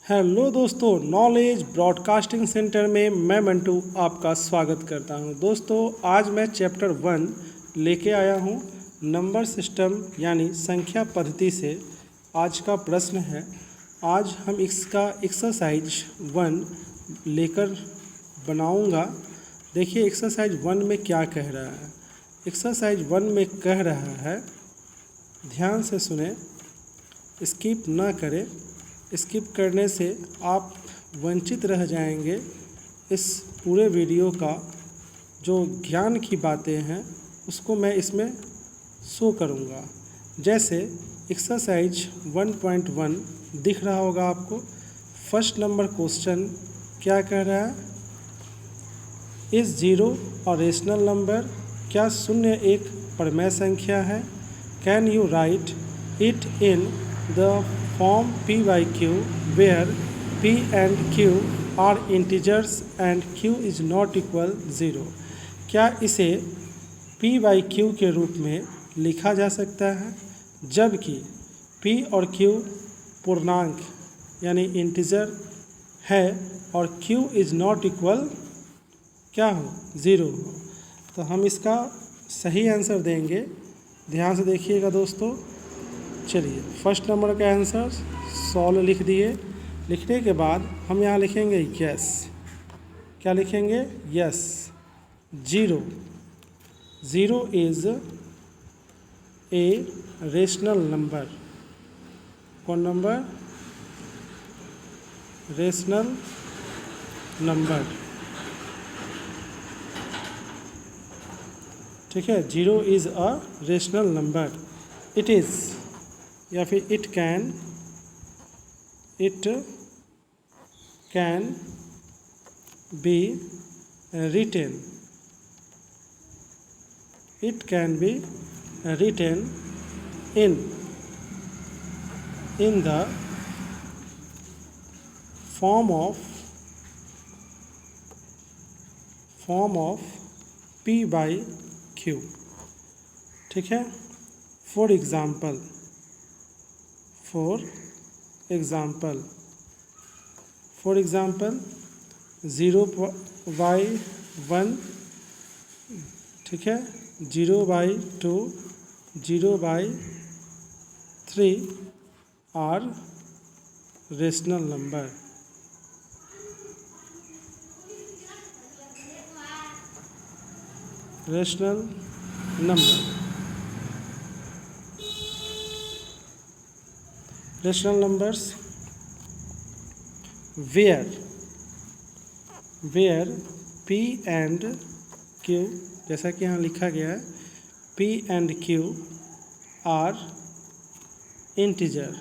Hello दोस्तों, knowledge broadcasting centre में मैं मंटू आपका स्वागत करता हूं। दोस्तों, आज मैं चैप्टर 1 लेके आया हूं नंबर सिस्टम यानी संख्या पद्धति से। आज का प्रश्न है, आज हम इसका एक्सरसाइज 1 लेकर बनाऊंगा। देखिए एक्सरसाइज 1 में क्या कह रहा है। एक्सरसाइज 1 में कह रहा है, ध्यान से सुने, स्किप ना करें। स्किप करने से आप वंचित रह जाएंगे इस पूरे वीडियो का। जो ज्ञान की बातें हैं उसको मैं इसमें शो करूँगा। जैसे एक्सरसाइज 1.1 दिख रहा होगा आपको। फर्स्ट नंबर क्वेश्चन क्या कह रहा है, इस जीरो और रेशनल नंबर, क्या शून्य एक परमेय संख्या है? Can you right it in the form p by q where p and q are integers and q is not equal 0। क्या इसे p by q के रूप में लिखा जा सकता है जबकि p और q पूर्णांक यानी इंटीजर है और q is not equal क्या हो, 0 हो? तो हम इसका सही आंसर देंगे। ध्यान से देखिएगा दोस्तों। चलिए, फर्स्ट नंबर का आंसर सॉल्व लिख दिए। लिखने के बाद हम यहाँ लिखेंगे यस। क्या लिखेंगे? Yes. Zero is a rational number. कौन नंबर? Rational number. ठीक है, zero is a rational number. It is या फिर it can be written, it can be written in the form of p by q। ठीक है। For example 0/1, ठीक है, 0/2, 0/3 are rational number. Rational numbers where p and q, जैसा कि यहाँ लिखा गया है, p and q are integer.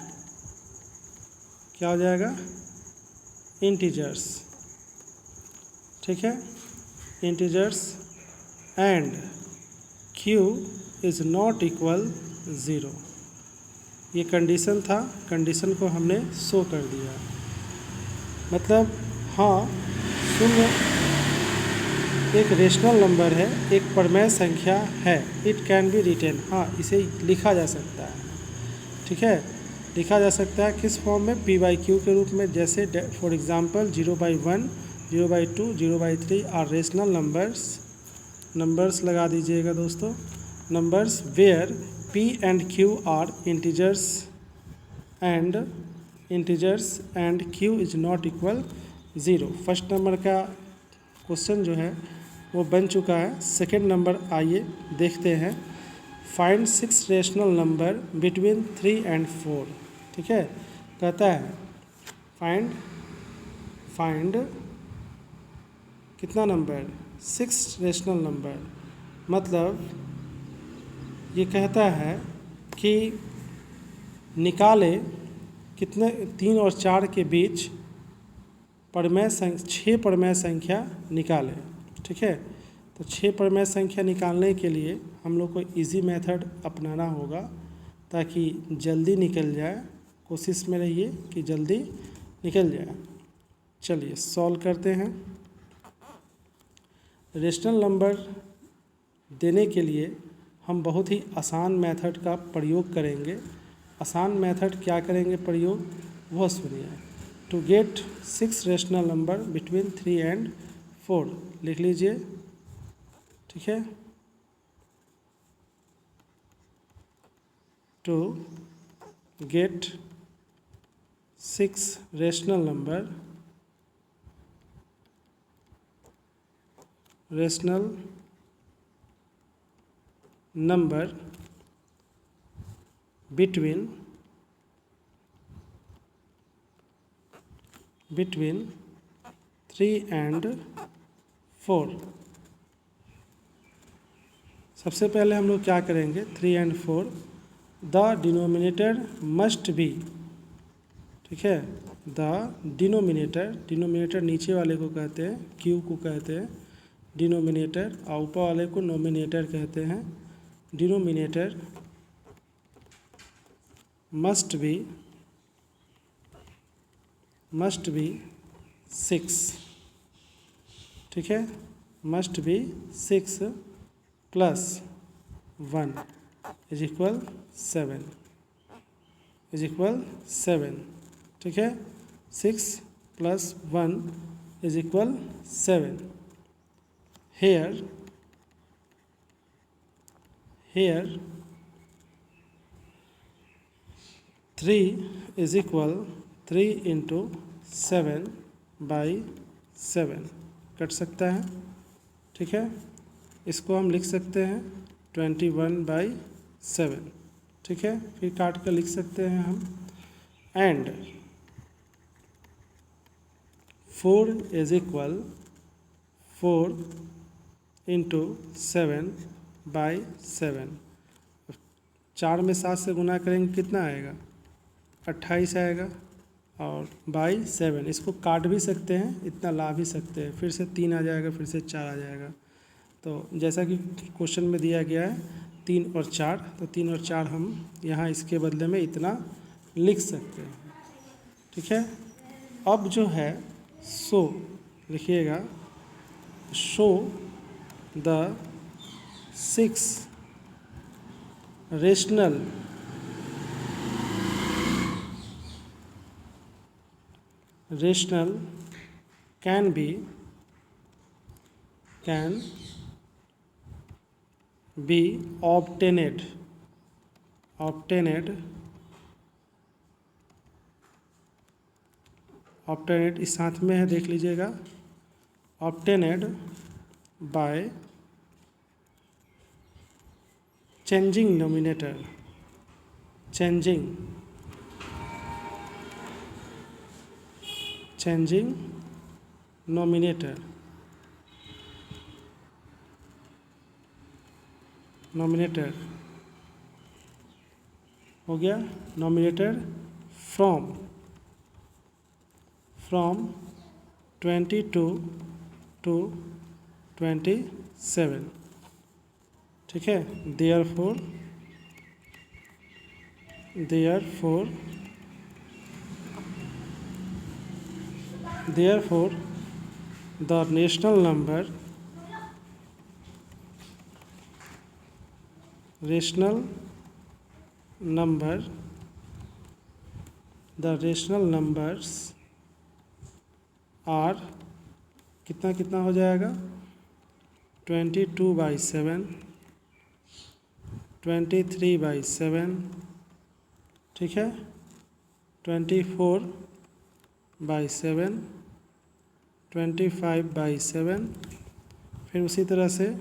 क्या हो जाएगा? इंटीजर्स। ठीक है, integers and q is not equal 0। ये कंडीशन था, कंडीशन को हमने शो कर दिया। मतलब हाँ, शून्य एक रेशनल नंबर है, एक परमेय संख्या है। इट कैन बी रिटेन, हाँ इसे लिखा जा सकता है। ठीक है, लिखा जा सकता है किस फॉर्म में? p by q के रूप में। जैसे for example 0/1, 0/2, 0/3 are rational numbers लगा दीजिएगा दोस्तों। Numbers where p and q are integers and q is not equal 0। First number का क्वेश्चन जो है वो बन चुका है। सेकेंड नंबर आइए देखते हैं। Find 6 rational number between 3 and 4। ठीक है, कहता है फाइंड कितना नंबर? 6 rational number. मतलब ये कहता है कि निकाले कितने 3 और 4 के बीच 6 परमेय संख्या निकाले। ठीक है, तो 6 परमेय संख्या निकालने के लिए हम लोग को इजी मेथड अपनाना होगा ताकि जल्दी निकल जाए। कोशिश में रहिए कि जल्दी निकल जाए। चलिए सॉल्व करते हैं। रेशनल नंबर देने के लिए हम बहुत ही आसान मेथड का प्रयोग करेंगे। आसान मेथड क्या करेंगे प्रयोग, वह सुनिए। To get 6 rational number between 3 and 4 लिख लीजिए, ठीक है। To get 6 rational number between 3 and 4। सबसे पहले हम लोग क्या करेंगे, 3 and 4 the denominator must be, ठीक है। द डिनोमिनेटर नीचे वाले को कहते हैं, क्यू को कहते हैं डिनोमिनेटर, और ऊपर वाले को नोमिनेटर कहते हैं। डिनोमिनेटर मस्ट बी 6, ठीक है। Must be 6 plus 1 is equal 7, ठीक है। 6 plus 1 is equal 7। Here 3 is equal 3 into 7/7 cut सकता है, ठीक है। इसको हम लिख सकते हैं 21/7, ठीक है। फिर काट कर लिख सकते हैं हम, एंड 4 इज इक्वल 4 इंटू 7/7। 4 में 7 से गुना करेंगे कितना आएगा, 28 आएगा, और बाई 7 इसको काट भी सकते हैं, इतना ला भी सकते हैं, फिर से 3 आ जाएगा, फिर से 4 आ जाएगा। तो जैसा कि क्वेश्चन में दिया गया है 3 और 4, तो 3 और 4 हम यहाँ इसके बदले में इतना लिख सकते हैं, ठीक है। अब जो है शो लिखिएगा, show the 6 rational can be obtained इस साथ में है, देख लीजिएगा, obtained by changing nominator, changing nominator हो गया। नोमिनेटर फ्रॉम 22 to 27, ठीक है। therefore the rational numbers are कितना हो जाएगा, 22/7, 23/7, ठीक है, 24/7, 25/7, फिर उसी तरह से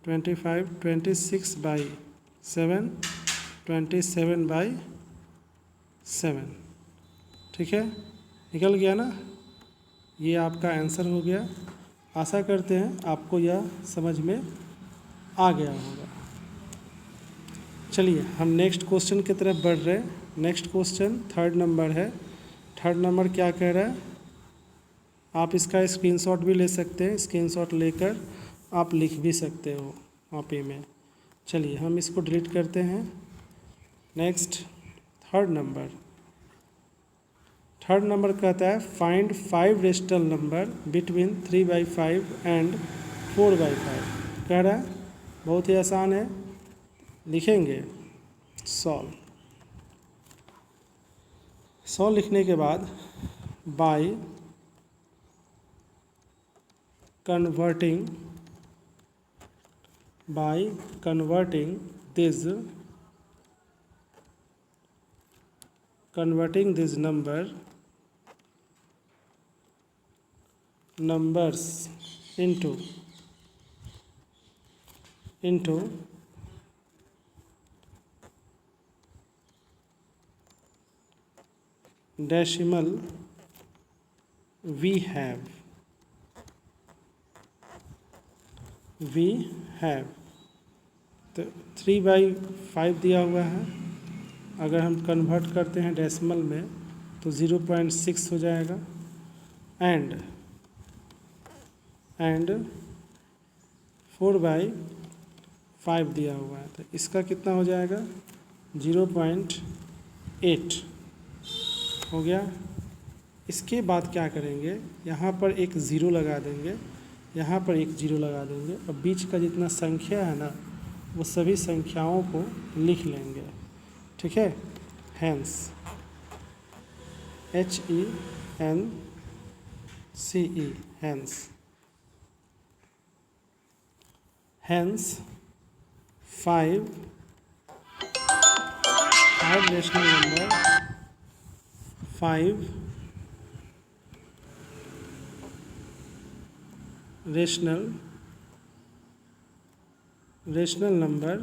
26/7, 27/7, ठीक है। निकल गया ना, ये आपका आंसर हो गया। आशा करते हैं आपको यह समझ में आ गया होगा। चलिए हम नेक्स्ट क्वेश्चन की तरफ बढ़ रहे हैं। नेक्स्ट क्वेश्चन 3rd नंबर है। 3rd नंबर क्या कह रहा है, आप इसका स्क्रीनशॉट भी ले सकते हैं, स्क्रीनशॉट लेकर आप लिख भी सकते हो कॉपी में। चलिए हम इसको डिलीट करते हैं। नेक्स्ट 3rd नंबर कहता है find 5 rational number between 3/5 and 4/5। कह रहा है बहुत ही आसान है, लिखेंगे सॉल्व लिखने के बाद by converting this numbers into decimal, we have तो 3/5 दिया हुआ है। अगर हम कन्वर्ट करते हैं डेसिमल में तो 0.6 हो जाएगा। एंड 4/5 दिया हुआ है तो इसका कितना हो जाएगा 0.8 हो गया। इसके बाद क्या करेंगे, यहाँ पर एक ज़ीरो लगा देंगे, यहाँ पर एक ज़ीरो लगा देंगे और बीच का जितना संख्या है ना वो सभी संख्याओं को लिख लेंगे। ठीक है, hence HENCE hence 5 rational number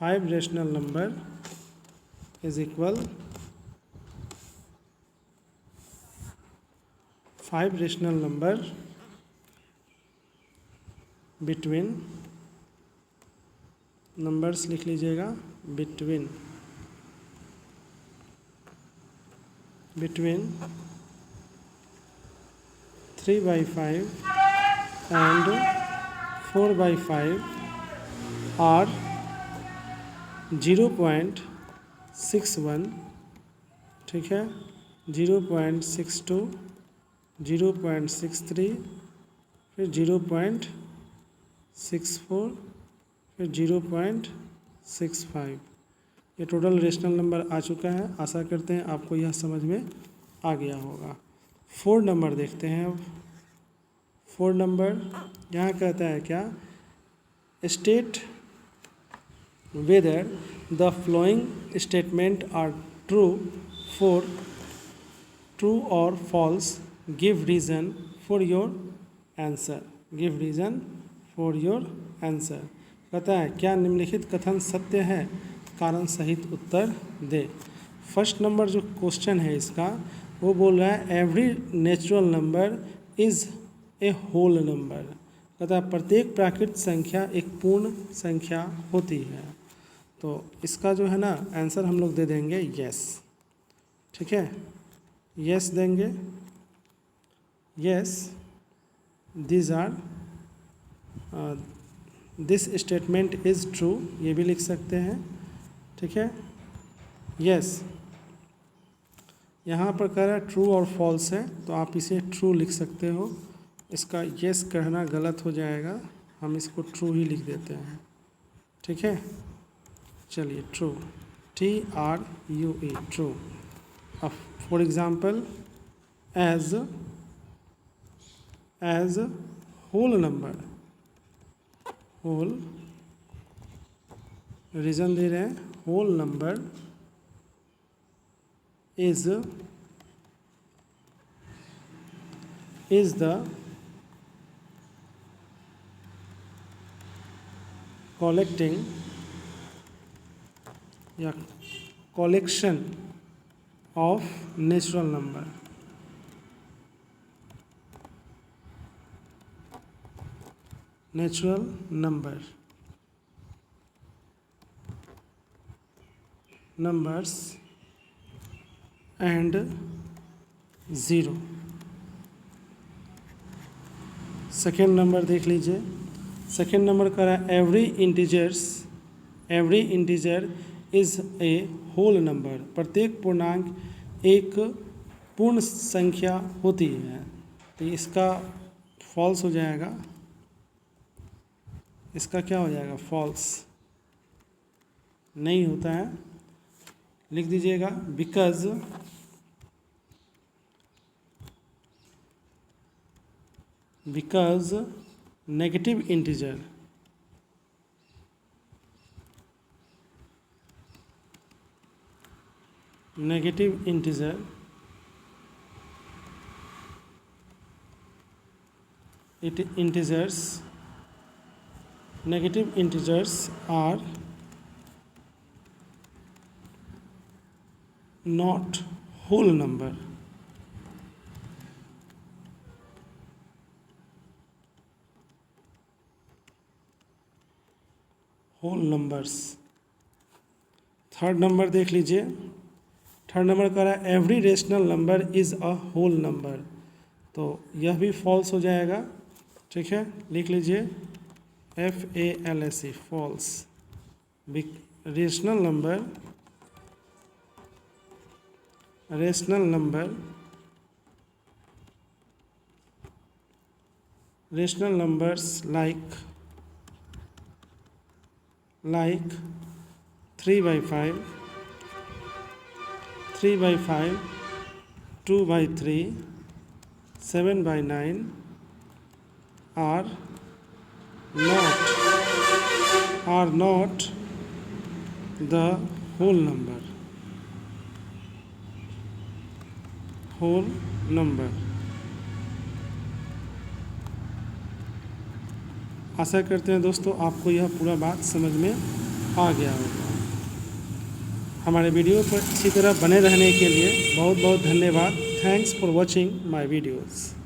5 rational number is equal 5 rational number between, numbers लिख लीजिएगा, बिटवीन 3/5 and 4/5 are 0.61, ठीक है, 0.62, 0.63, फिर 0.64, फिर 0.65। ये टोटल रेशनल नंबर आ चुका है। आशा करते हैं आपको यह समझ में आ गया होगा। 4 नंबर देखते हैं अब। 4 नंबर यहाँ कहता है क्या, state whether the following statement are true और false, give reason for your answer. कहता है क्या निम्नलिखित कथन सत्य है, कारण सहित उत्तर दे। फर्स्ट नंबर जो क्वेश्चन है इसका वो बोल रहा है every natural number is a whole number. कहता है प्रत्येक प्राकृतिक संख्या एक पूर्ण संख्या होती है। तो इसका जो है ना आंसर हम लोग दे देंगे यस। ठीक है, यस देंगे, yes this statement is true, ये भी लिख सकते हैं। ठीक है, यस यहाँ पर कह रहा है ट्रू और फॉल्स है तो आप इसे ट्रू लिख सकते हो। इसका यस कहना गलत हो जाएगा, हम इसको ट्रू ही लिख देते हैं। ठीक है, चलिए ट्रू, TRUE ट्रू। अब for example as whole number, whole reason दे रहे हैं, whole number is the collecting या collection of natural number। numbers and zero. Second number देख लीजिए, सेकेंड नंबर कह रहा है every integer is a whole number. प्रत्येक पूर्णांक एक पूर्ण संख्या होती है। तो इसका फॉल्स हो जाएगा, इसका क्या हो जाएगा, फॉल्स नहीं होता है। लिख दीजिएगा because negative integer negative integers are not whole number. whole numbers. Third number देख लीजिए, थर्ड नंबर कह रहा है every rational number is a whole number, तो यह भी फॉल्स हो जाएगा। ठीक है, लिख लीजिए FALSE false. Rational numbers like 3/5, 3/5, 2/3, 7/9 are not the whole number. आशा करते हैं दोस्तों आपको यह पूरा बात समझ में आ गया होगा। हमारे वीडियो पर इसी तरह बने रहने के लिए बहुत बहुत धन्यवाद। Thanks for watching my videos.